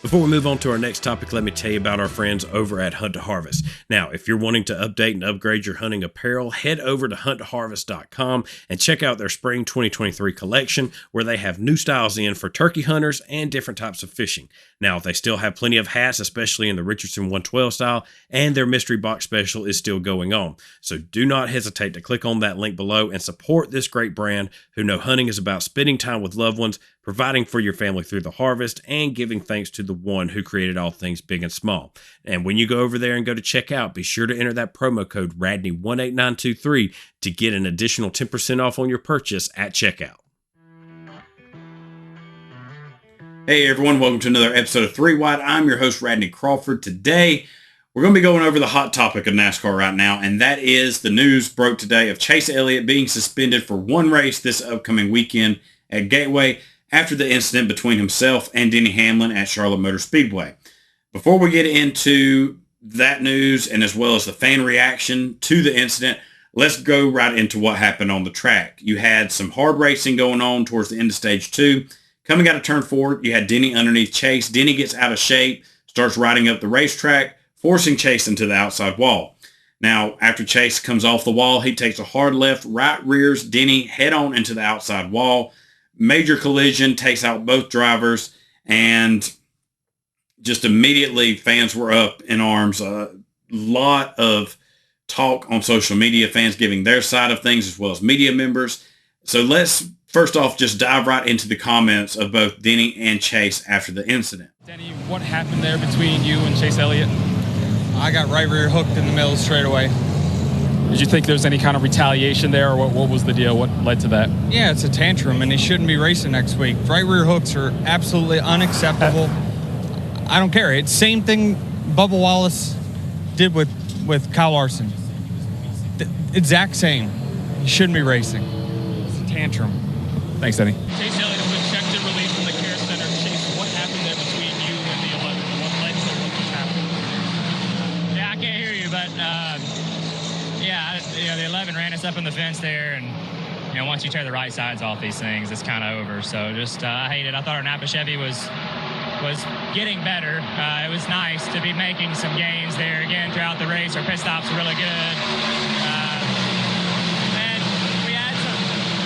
Before we move on to our next topic, let me tell you about our friends over at Hunt to Harvest. Now, if you're wanting to update and upgrade your hunting apparel, head over to hunttoharvest.com and check out their spring 2023 collection, where they have new styles in for turkey hunters and different types of fishing. Now, they still have plenty of hats, especially in the Richardson 112 style, and their mystery box special is still going on. So do not hesitate to click on that link below and support this great brand who know hunting is about spending time with loved ones, providing for your family through the harvest, and giving thanks to the one who created all things big and small. And when you go over there and go to checkout, be sure to enter that promo code RADNEY18923 to get an additional 10% off on your purchase at checkout. Hey everyone, welcome to another episode of 3 Wide. I'm your host, Radney Crawford. Today, we're going to be going over the hot topic of NASCAR right now, and that is the news broke today of Chase Elliott being suspended for one race this upcoming weekend at Gateway after the incident between himself and Denny Hamlin at Charlotte Motor Speedway. Before we get into that news and as well as the fan reaction to the incident, let's go right into what happened on the track. You had some hard racing going on towards the end of stage 2. Coming out of turn 4, you had Denny underneath Chase. Denny gets out of shape, starts riding up the racetrack, forcing Chase into the outside wall. Now, after Chase comes off the wall, he takes a hard left, right rears Denny head on into the outside wall. Major collision, takes out both drivers, and just immediately fans were up in arms. A lot of talk on social media, fans giving their side of things as well as media members. So let's first off just dive right into the comments of both Denny and Chase after the incident. Denny, what happened there between you and Chase Elliott? I got right rear hooked in the middle straight away. Did you think there was any kind of retaliation there, or what was the deal? What led to that? Yeah, it's a tantrum, and he shouldn't be racing next week. Right rear hooks are absolutely unacceptable. I don't care. It's same thing Bubba Wallace did with Kyle Larson. The exact same. He shouldn't be racing. It's a tantrum. Thanks, Denny. Chase Elliott was checked and released from the care center. Chase, what happened there between you and the 11? What led to what just happened? Yeah, I can't hear you, but the 11 ran us up in the fence there, and once you tear the right sides off these things, it's kind of over. So just I hate it. I thought our Napa Chevy was getting better. It was nice to be making some gains there again throughout the race. Our pit stops were really good. And we had some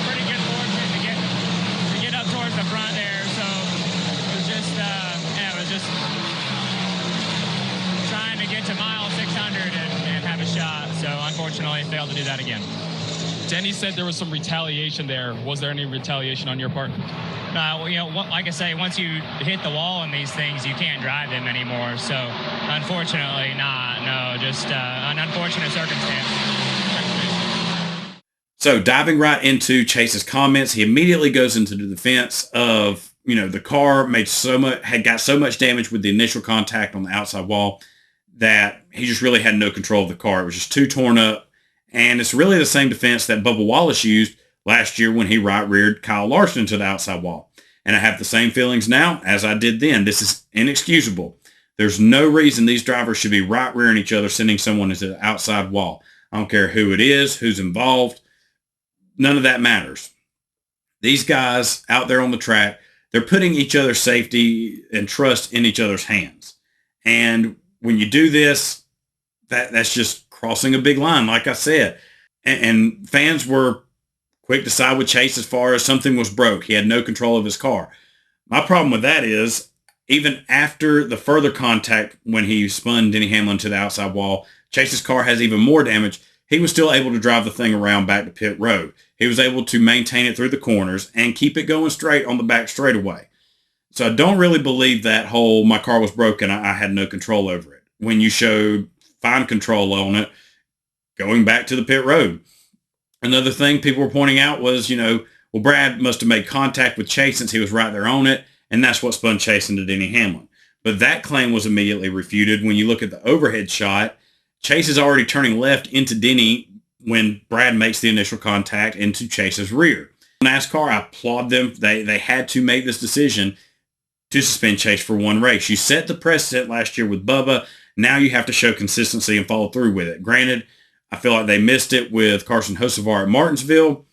pretty good fortune to get up towards the front there. So it was just trying to get to mile 600 and have a shot. So unfortunately failed to do that again. Denny said there was some retaliation there. Was there any retaliation on your part? No, like I say, once you hit the wall in these things, you can't drive them anymore. So, unfortunately, just an unfortunate circumstance. So, diving right into Chase's comments, he immediately goes into the defense of, the car had got so much damage with the initial contact on the outside wall that he just really had no control of the car. It was just too torn up. And it's really the same defense that Bubba Wallace used last year when he right-reared Kyle Larson to the outside wall. And I have the same feelings now as I did then. This is inexcusable. There's no reason these drivers should be right-rearing each other, sending someone into the outside wall. I don't care who it is, who's involved. None of that matters. These guys out there on the track, they're putting each other's safety and trust in each other's hands. And when you do this, that's just crossing a big line, like I said. And fans were quick to side with Chase as far as something was broke. He had no control of his car. My problem with that is, even after the further contact when he spun Denny Hamlin to the outside wall, Chase's car has even more damage. He was still able to drive the thing around back to pit road. He was able to maintain it through the corners and keep it going straight on the back straightaway. So I don't really believe that whole my car was broken, I had no control over it. When you showed fine control on it, going back to the pit road. Another thing people were pointing out was, Brad must have made contact with Chase since he was right there on it, and that's what spun Chase into Denny Hamlin. But that claim was immediately refuted. When you look at the overhead shot, Chase is already turning left into Denny when Brad makes the initial contact into Chase's rear. NASCAR, I applaud them. They had to make this decision to suspend Chase for one race. You set the precedent last year with Bubba. Now you have to show consistency and follow through with it. Granted, I feel like they missed it with Carson Hocevar at Martinsville,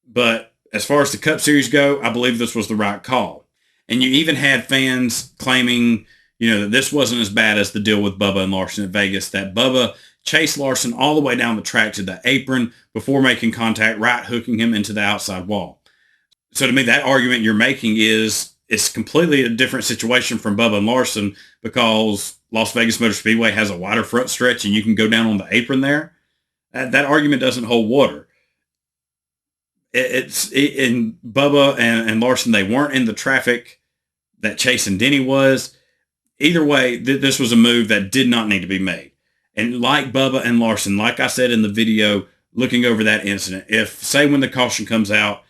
but as far as the Cup Series go, I believe this was the right call. And you even had fans claiming, that this wasn't as bad as the deal with Bubba and Larson at Vegas, that Bubba chased Larson all the way down the track to the apron before making contact, right hooking him into the outside wall. So to me, that argument you're making it's completely a different situation from Bubba and Larson, because Las Vegas Motor Speedway has a wider front stretch and you can go down on the apron there. That argument doesn't hold water. In Bubba and Larson, they weren't in the traffic that Chase and Denny was. Either way, this was a move that did not need to be made. And like Bubba and Larson, like I said in the video, looking over that incident, if, say, when the caution comes out,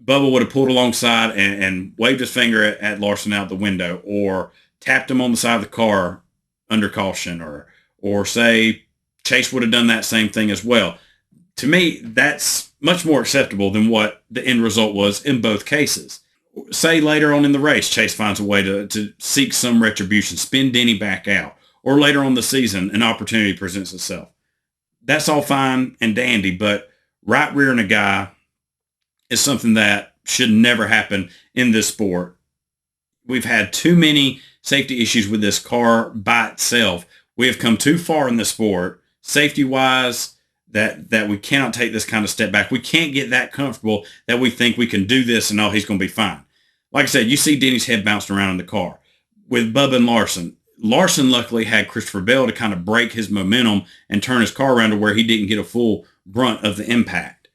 Bubba would have pulled alongside and waved his finger at Larson out the window, or tapped him on the side of the car under caution, or say Chase would have done that same thing as well. To me, that's much more acceptable than what the end result was in both cases. Say later on in the race, Chase finds a way to seek some retribution, spin Denny back out, or later on the season, an opportunity presents itself. That's all fine and dandy, but right rearing a guy is something that should never happen in this sport. We've had too many safety issues with this car by itself. We have come too far in the sport, safety-wise, that we cannot take this kind of step back. We can't get that comfortable that we think we can do this and he's going to be fine. Like I said, you see Denny's head bouncing around in the car. With Bubba and Larson luckily had Christopher Bell to kind of break his momentum and turn his car around to where he didn't get a full brunt of the impact.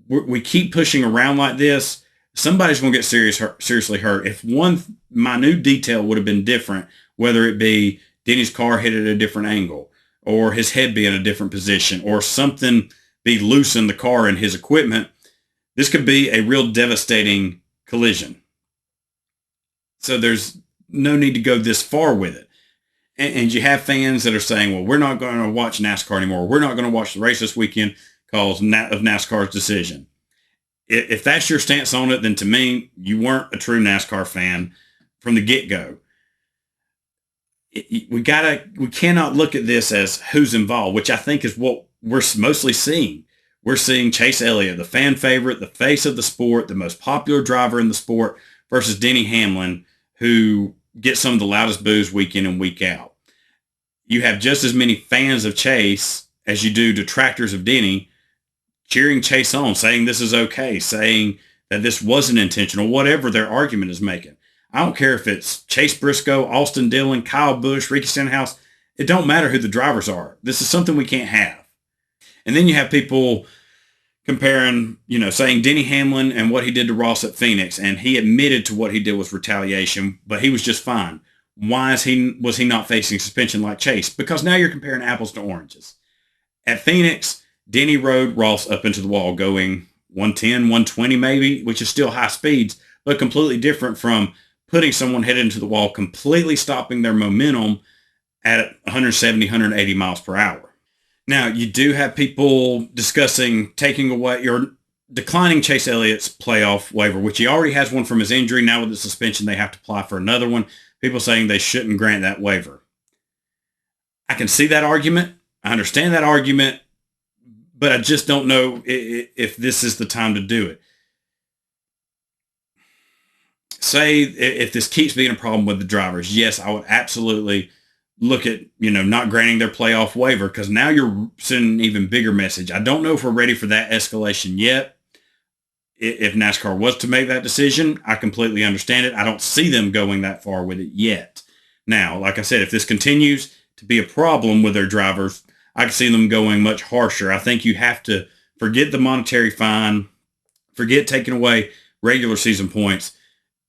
We keep pushing around like this, somebody's going to get seriously hurt. If one minute detail would have been different, whether it be Denny's car hit at a different angle, or his head be in a different position, or something be loose in the car and his equipment, this could be a real devastating collision. So there's no need to go this far with it. And you have fans that are saying, well, we're not going to watch NASCAR anymore. We're not going to watch the race this weekend because of NASCAR's decision. If that's your stance on it, then to me, you weren't a true NASCAR fan from the get-go. We cannot look at this as who's involved, which I think is what we're mostly seeing. We're seeing Chase Elliott, the fan favorite, the face of the sport, the most popular driver in the sport, versus Denny Hamlin, who gets some of the loudest boos week in and week out. You have just as many fans of Chase as you do detractors of Denny, cheering Chase on, saying this is okay, saying that this wasn't intentional, whatever their argument is making. I don't care if it's Chase Briscoe, Austin Dillon, Kyle Busch, Ricky Stenhouse. It don't matter who the drivers are. This is something we can't have. And then you have people comparing, saying Denny Hamlin and what he did to Ross at Phoenix, and he admitted to what he did was retaliation, but he was just fine. Why was he not facing suspension like Chase? Because now you're comparing apples to oranges. At Phoenix, Denny rode Ross up into the wall going 110, 120 maybe, which is still high speeds, but completely different from putting someone headed into the wall, completely stopping their momentum at 170, 180 miles per hour. Now, you do have people discussing declining Chase Elliott's playoff waiver, which he already has one from his injury. Now with the suspension, they have to apply for another one. People saying they shouldn't grant that waiver. I can see that argument. I understand that argument, but I just don't know if this is the time to do it. Say if this keeps being a problem with the drivers, yes, I would absolutely look at, not granting their playoff waiver, because now you're sending an even bigger message. I don't know if we're ready for that escalation yet. If NASCAR was to make that decision, I completely understand it. I don't see them going that far with it yet. Now, like I said, if this continues to be a problem with their drivers, I can see them going much harsher. I think you have to forget the monetary fine, forget taking away regular season points.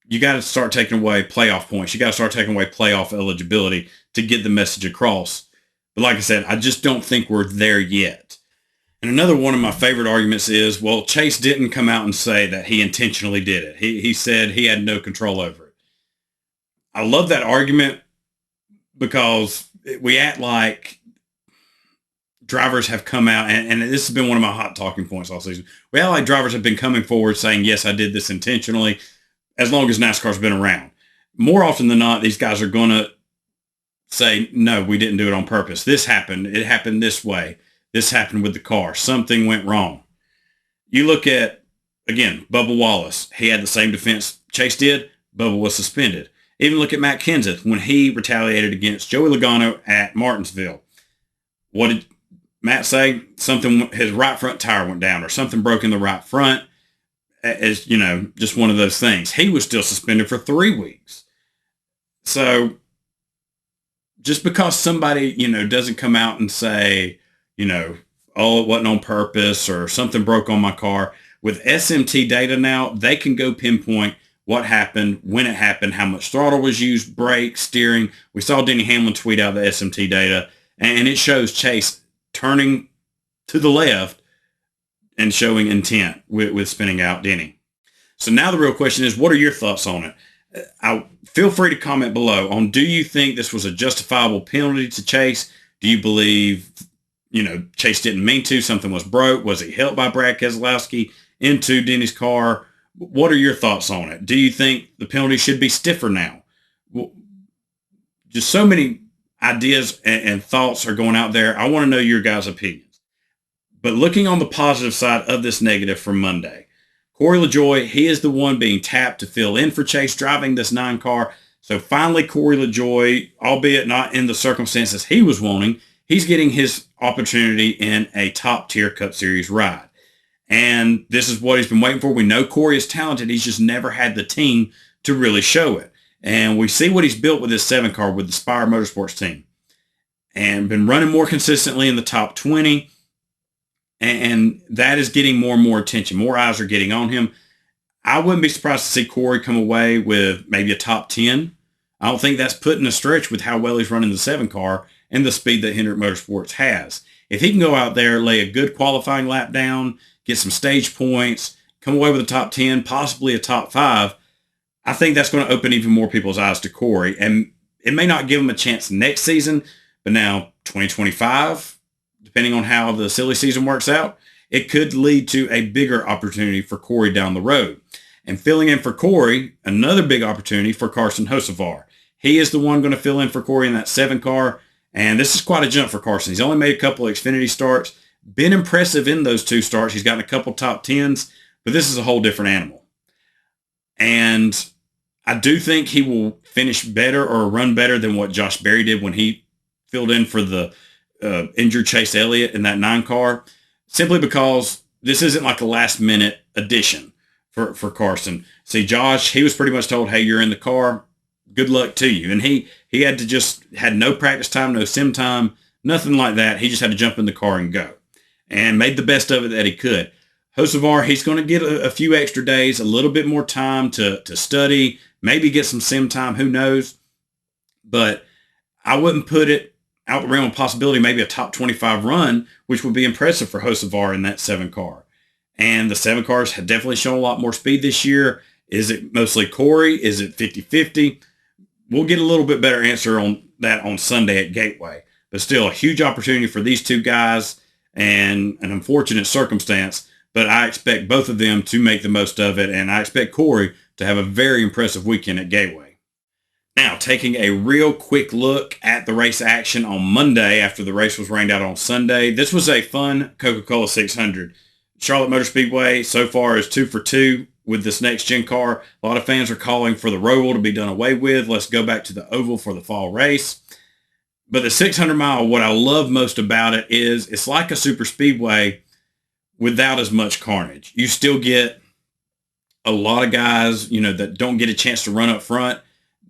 You got to start taking away playoff points. You got to start taking away playoff eligibility to get the message across. But like I said, I just don't think we're there yet. And another one of my favorite arguments is, well, Chase didn't come out and say that he intentionally did it. He said he had no control over it. I love that argument because we act like drivers have come out, and this has been one of my hot talking points all season. We act like drivers have been coming forward saying, yes, I did this intentionally, as long as NASCAR's been around. More often than not, these guys are going to say, no, we didn't do it on purpose. This happened. It happened this way. This happened with the car. Something went wrong. You look at, again, Bubba Wallace. He had the same defense Chase did, Bubba was suspended. Even look at Matt Kenseth when he retaliated against Joey Logano at Martinsville. What did Matt say? Something, his right front tire went down or something broke in the right front. As you know, just one of those things. He was still suspended for 3 weeks. So just because somebody, doesn't come out and say, oh, it wasn't on purpose or something broke on my car. With SMT data now, they can go pinpoint what happened, when it happened, how much throttle was used, brake, steering. We saw Denny Hamlin tweet out the SMT data, and it shows Chase turning to the left and showing intent with spinning out Denny. So now the real question is, what are your thoughts on it? Feel free to comment below on, do you think this was a justifiable penalty to Chase? Do you believe, Chase didn't mean to, something was broke? Was he helped by Brad Keselowski into Denny's car? What are your thoughts on it? Do you think the penalty should be stiffer now? Just so many ideas and thoughts are going out there. I want to know your guys' opinions. But looking on the positive side of this negative from Monday, Corey LaJoie, he is the one being tapped to fill in for Chase driving this 9 car. So finally, Corey LaJoie, albeit not in the circumstances he was wanting, he's getting his opportunity in a top-tier Cup Series ride. And this is what he's been waiting for. We know Corey is talented. He's just never had the team to really show it. And we see what he's built with his 7 car with the Spire Motorsports team. And been running more consistently in the top 20. And that is getting more and more attention. More eyes are getting on him. I wouldn't be surprised to see Corey come away with maybe a top 10. I don't think that's putting a stretch with how well he's running the 7 car and the speed that Hendrick Motorsports has. If he can go out there, lay a good qualifying lap down, get some stage points, come away with a top 10, possibly a top 5, I think that's going to open even more people's eyes to Corey. And it may not give him a chance next season, but now 2025, depending on how the silly season works out, it could lead to a bigger opportunity for Corey down the road. And filling in for Corey, another big opportunity for Carson Hocevar. He is the one going to fill in for Corey in that 7 car. And this is quite a jump for Carson. He's only made a couple of Xfinity starts. Been impressive in those 2 starts. He's gotten a couple top 10s, but this is a whole different animal. And I do think he will finish better or run better than what Josh Berry did when he filled in for the injured Chase Elliott in that 9 car, simply because this isn't like a last-minute addition for Carson. See, Josh, he was pretty much told, hey, you're in the car. Good luck to you. And he had no practice time, no sim time, nothing like that. He just had to jump in the car and go. And made the best of it that he could. Hocevar, he's going to get a few extra days, a little bit more time to study, maybe get some sim time, who knows. But I wouldn't put it out the realm of possibility, maybe a top 25 run, which would be impressive for Hocevar in that 7 car. And the 7 cars have definitely shown a lot more speed this year. Is it mostly Corey? Is it 50-50? We'll get a little bit better answer on that on Sunday at Gateway. But still, a huge opportunity for these 2 guys and an unfortunate circumstance. But I expect both of them to make the most of it, and I expect Corey to have a very impressive weekend at Gateway. Now, taking a real quick look at the race action on Monday after the race was rained out on Sunday. This was a fun Coca-Cola 600. Charlotte Motor Speedway so far is 2 for 2 with this next-gen car. A lot of fans are calling for the Roval to be done away with. Let's go back to the oval for the fall race. But the 600-mile, what I love most about it is it's like a super speedway without as much carnage. You still get a lot of guys, that don't get a chance to run up front.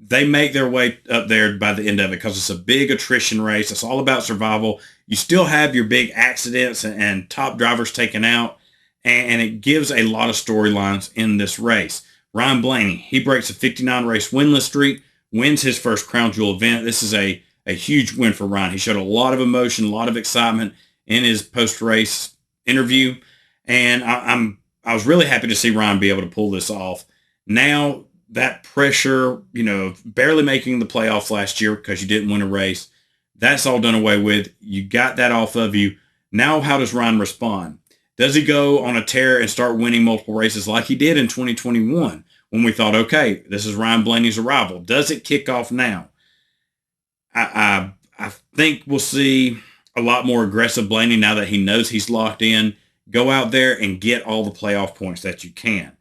They make their way up there by the end of it because it's a big attrition race. It's all about survival. You still have your big accidents and top drivers taken out, and it gives a lot of storylines in this race. Ryan Blaney, he breaks a 59-race winless streak, wins his first Crown Jewel event. This is a huge win for Ryan. He showed a lot of emotion, a lot of excitement in his post-race interview, and I was really happy to see Ryan be able to pull this off. Now, that pressure, barely making the playoffs last year because you didn't win a race, that's all done away with. You got that off of you. Now, how does Ryan respond? Does he go on a tear and start winning multiple races like he did in 2021 when we thought, okay, this is Ryan Blaney's arrival? Does it kick off now? I think we'll see a lot more aggressive Blaney now that he knows he's locked in. Go out there and get all the playoff points that you can.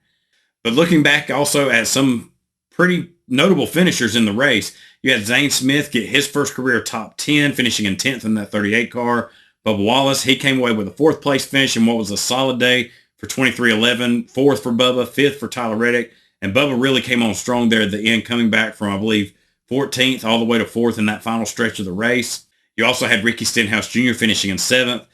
But looking back also at some pretty notable finishers in the race, you had Zane Smith get his first career top 10, finishing in 10th in that 38 car. Bubba Wallace, he came away with a 4th place finish in what was a solid day for 23-11, 4th for Bubba, 5th for Tyler Reddick. And Bubba really came on strong there at the end, coming back from, I believe, 14th all the way to 4th in that final stretch of the race. You also had Ricky Stenhouse Jr. finishing in 7th.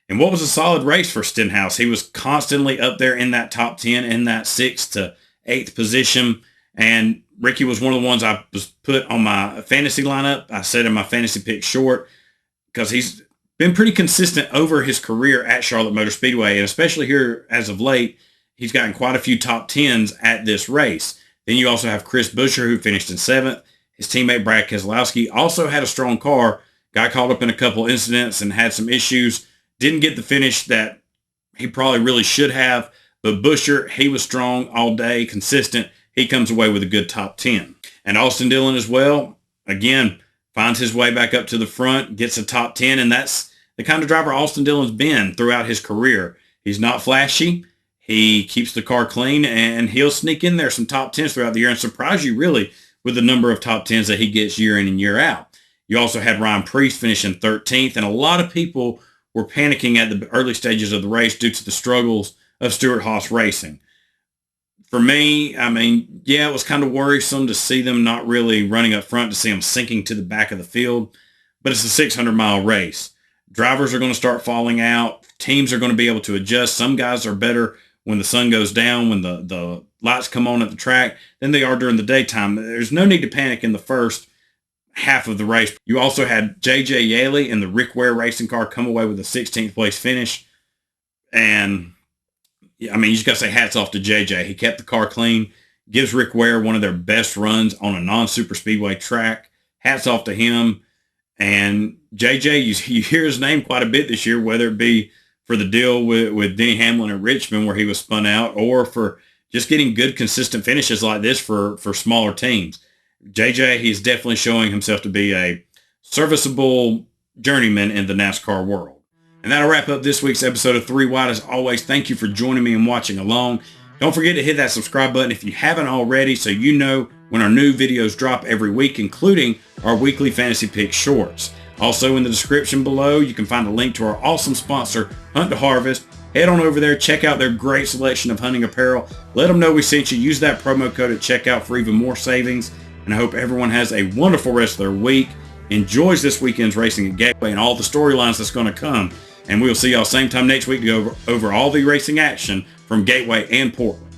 And what was a solid race for Stenhouse? He was constantly up there in that top 10, in that 6th to 8th position. And Ricky was one of the ones I was put on my fantasy lineup. I said in my fantasy pick short because he's been pretty consistent over his career at Charlotte Motor Speedway. And especially here as of late, he's gotten quite a few top 10s at this race. Then you also have Chris Buescher, who finished in 7th. His teammate Brad Keselowski also had a strong car. Got caught up in a couple incidents and had some issues. Didn't get the finish that he probably really should have. But Buescher, he was strong all day, consistent. He comes away with a good top 10. And Austin Dillon as well, again, finds his way back up to the front, gets a top 10, and that's the kind of driver Austin Dillon's been throughout his career. He's not flashy. He keeps the car clean, and he'll sneak in there some top 10s throughout the year and surprise you really with the number of top 10s that he gets year in and year out. You also had Ryan Preece finishing 13th, and a lot of people were panicking at the early stages of the race due to the struggles of Stewart-Haas Racing. For me, I mean, yeah, it was kind of worrisome to see them not really running up front, to see them sinking to the back of the field, but it's a 600-mile race. Drivers are going to start falling out. Teams are going to be able to adjust. Some guys are better when the sun goes down, when the lights come on at the track, than they are during the daytime. There's no need to panic in the first half of the race. You also had J.J. Yaley in the Rick Ware racing car come away with a 16th place finish. And, I mean, you just got to say hats off to J.J. He kept the car clean, gives Rick Ware one of their best runs on a non-super speedway track. Hats off to him. And J.J., you hear his name quite a bit this year, whether it be for the deal with Denny Hamlin at Richmond where he was spun out, or for just getting good, consistent finishes like this for smaller teams. JJ, he's definitely showing himself to be a serviceable journeyman in the NASCAR world. And that'll wrap up this week's episode of 3 Wide. As always, thank you for joining me and watching along. Don't forget to hit that subscribe button if you haven't already, so you know when our new videos drop every week, including our weekly Fantasy Pick Shorts. Also, in the description below, you can find a link to our awesome sponsor, Hunt to Harvest. Head on over there, check out their great selection of hunting apparel. Let them know we sent you. Use that promo code at checkout for even more savings. And I hope everyone has a wonderful rest of their week, enjoys this weekend's racing at Gateway and all the storylines that's going to come. And we'll see y'all same time next week to go over all the racing action from Gateway and Portland.